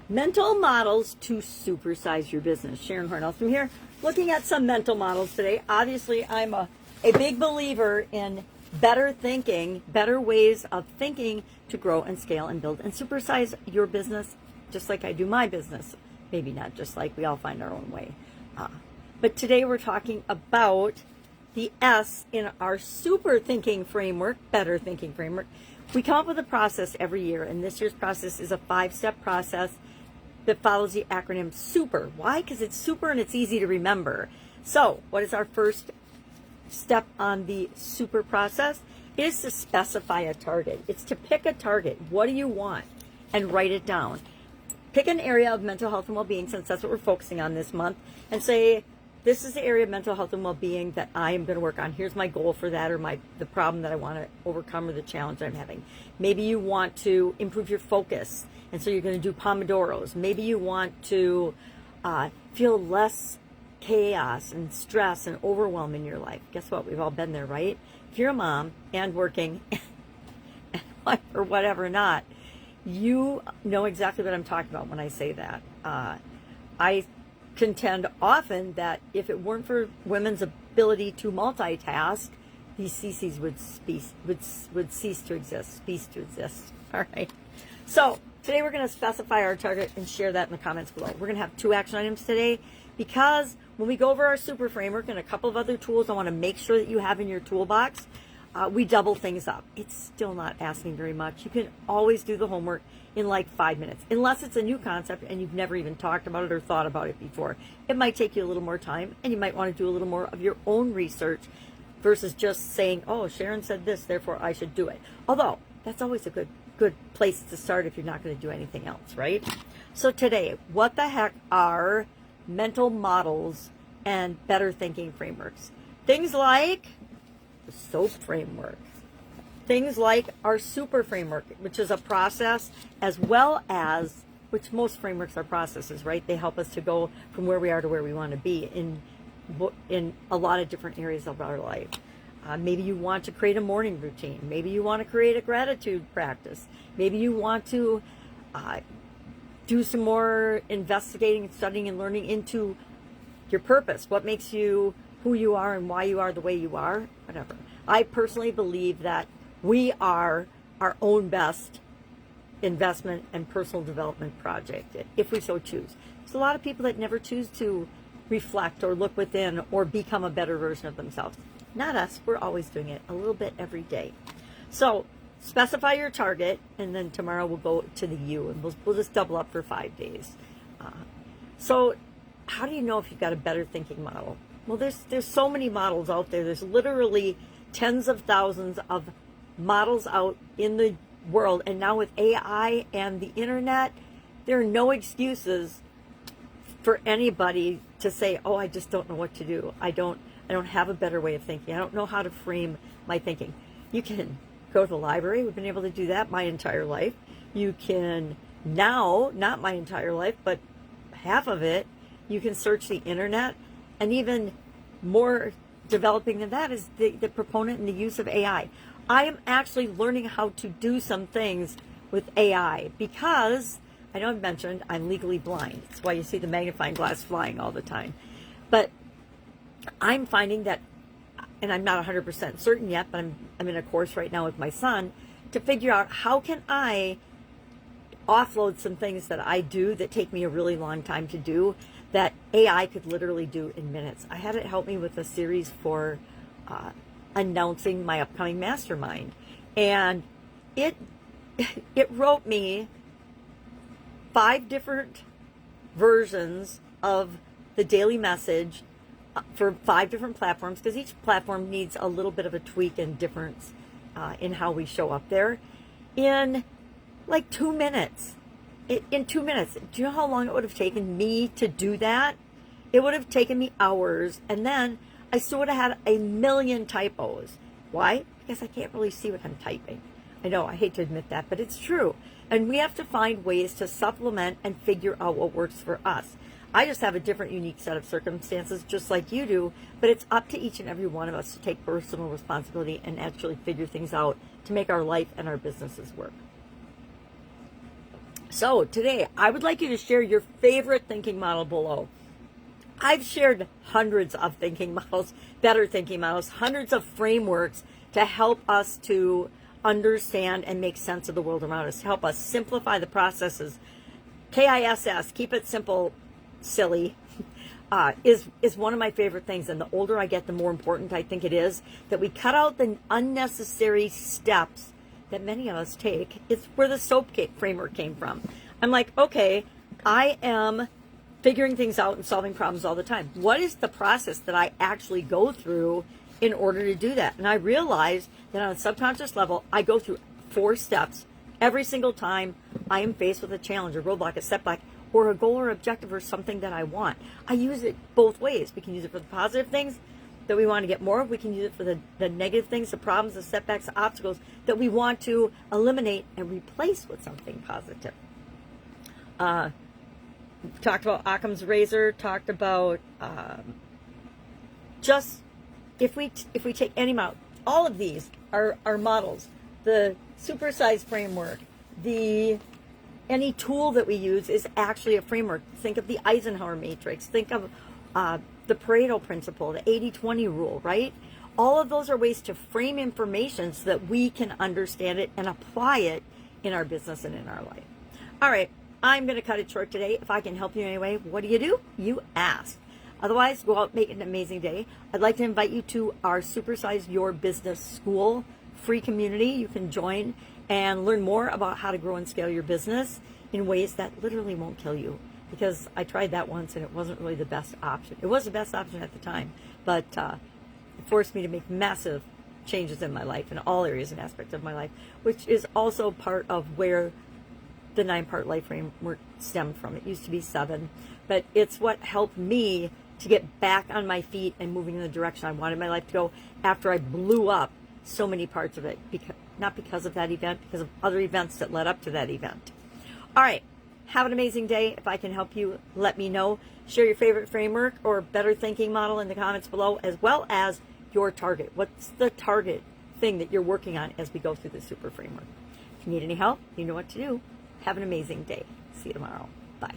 Mental models to supersize your business. Sharon Horne-Ellstrom here, looking at some mental models today. Obviously, I'm a big believer in better thinking, better ways of thinking to grow and scale and build and supersize your business, just like I do my business. Maybe not just like, we all find our own way. But today we're talking about the S in our super thinking framework, better thinking framework. We come up with a process every year, and this year's process is a 5-step process that follows the acronym SUPER. Why? Because it's super and it's easy to remember. So what is our first step on the SUPER process? It is to specify a target. It's to pick a target. What do you want? And write it down. Pick an area of mental health and well-being, since that's what we're focusing on this month, and say, this is the area of mental health and well-being that I am going to work on. Here's my goal for that, or the problem that I want to overcome, or the challenge I'm having. Maybe you want to improve your focus, and so you're going to do Pomodoros. Maybe you want to feel less chaos and stress and overwhelm in your life. Guess what? We've all been there, right? If you're a mom and working, or whatever not, you know exactly what I'm talking about when I say that. I contend often that if it weren't for women's ability to multitask, these CCs would cease to exist. All right. So today we're going to specify our target and share that in the comments below. We're going to have 2 action items today, because when we go over our super framework and a couple of other tools I want to make sure that you have in your toolbox, we double things up. It's still not asking very much. You can always do the homework in like 5 minutes, unless it's a new concept and you've never even talked about it or thought about it before. It might take you a little more time, and you might want to do a little more of your own research versus just saying, oh, Sharon said this, therefore I should do it. Although that's always a good place to start if you're not going to do anything else, right? So today, what the heck are mental models and better thinking frameworks? Things like the SOAP framework. Things like our super framework, which is a process, as well as, which most frameworks are processes, right? They help us to go from where we are to where we want to be in a lot of different areas of our life. Maybe you want to create a morning routine. Maybe you want to create a gratitude practice. Maybe you want to do some more investigating, studying, and learning into your purpose. What makes you who you are and why you are the way you are, whatever. I personally believe that we are our own best investment and personal development project, if we so choose. There's a lot of people that never choose to reflect or look within or become a better version of themselves. Not us. We're always doing it a little bit every day. So specify your target, and then tomorrow we'll go to the U, and we'll just double up for 5 days. So how do you know if you've got a better thinking model? Well, there's so many models out there. There's literally tens of thousands of models out in the world, and now with AI and the internet, there are no excuses for anybody to say, oh, I just don't know what to do. I don't have a better way of thinking. I don't know how to frame my thinking. You can go to the library. We've been able to do that my entire life. You can now, not my entire life, but half of it, you can search the internet. And even more developing than that is the proponent and the use of AI. I am actually learning how to do some things with AI, because I know I've mentioned I'm legally blind. That's why you see the magnifying glass flying all the time. But I'm finding that, and I'm not 100% certain yet, but I'm in a course right now with my son to figure out how can I offload some things that I do that take me a really long time to do, that AI could literally do in minutes. I had it help me with a series for announcing my upcoming mastermind, and it wrote me 5 different versions of the daily message for 5 different platforms, because each platform needs a little bit of a tweak and difference in how we show up there, in like 2 minutes. In 2 minutes. Do you know how long it would have taken me to do that? It would have taken me hours, and then I still would have had a million typos. Why? Because I can't really see what I'm typing. I know, I hate to admit that, but it's true. And we have to find ways to supplement and figure out what works for us. I just have a different, unique set of circumstances, just like you do, but it's up to each and every one of us to take personal responsibility and actually figure things out to make our life and our businesses work. So today, I would like you to share your favorite thinking model below. I've shared hundreds of thinking models, better thinking models, hundreds of frameworks to help us to understand and make sense of the world around us, to help us simplify the processes. KISS, keep it simple, silly, is one of my favorite things. And the older I get, the more important I think it is that we cut out the unnecessary steps that many of us take. It's where the SOAP framework came from. I'm like, okay, I am figuring things out and solving problems all the time. What is the process that I actually go through in order to do that? And I realized that on a subconscious level, I go through 4 steps every single time I am faced with a challenge, a roadblock, a setback, or a goal or objective or something that I want. I use it both ways. We can use it for the positive things that we want to get more of. We can use it for the negative things, the problems, the setbacks, the obstacles that we want to eliminate and replace with something positive. Talked about Occam's razor, talked about just if we take any model, all of these are models. The supersize framework, any tool that we use is actually a framework. Think of the Eisenhower matrix. Think of the Pareto principle, the 80-20 rule, right? All of those are ways to frame information so that we can understand it and apply it in our business and in our life. All right, I'm going to cut it short today. If I can help you in any way, what do? You ask. Otherwise, go out, make it an amazing day. I'd like to invite you to our Supersize Your Business School free community. You can join and learn more about how to grow and scale your business in ways that literally won't kill you. Because I tried that once and it wasn't really the best option. It was the best option at the time, but it forced me to make massive changes in my life, in all areas and aspects of my life, which is also part of where the 9-part life framework stemmed from. It used to be 7, but it's what helped me to get back on my feet and moving in the direction I wanted my life to go after I blew up so many parts of it, not because of that event, because of other events that led up to that event. All right, have an amazing day. If I can help you, let me know. Share your favorite framework or better thinking model in the comments below, as well as your target. What's the target thing that you're working on as we go through the super framework? If you need any help, you know what to do. Have an amazing day. See you tomorrow. Bye.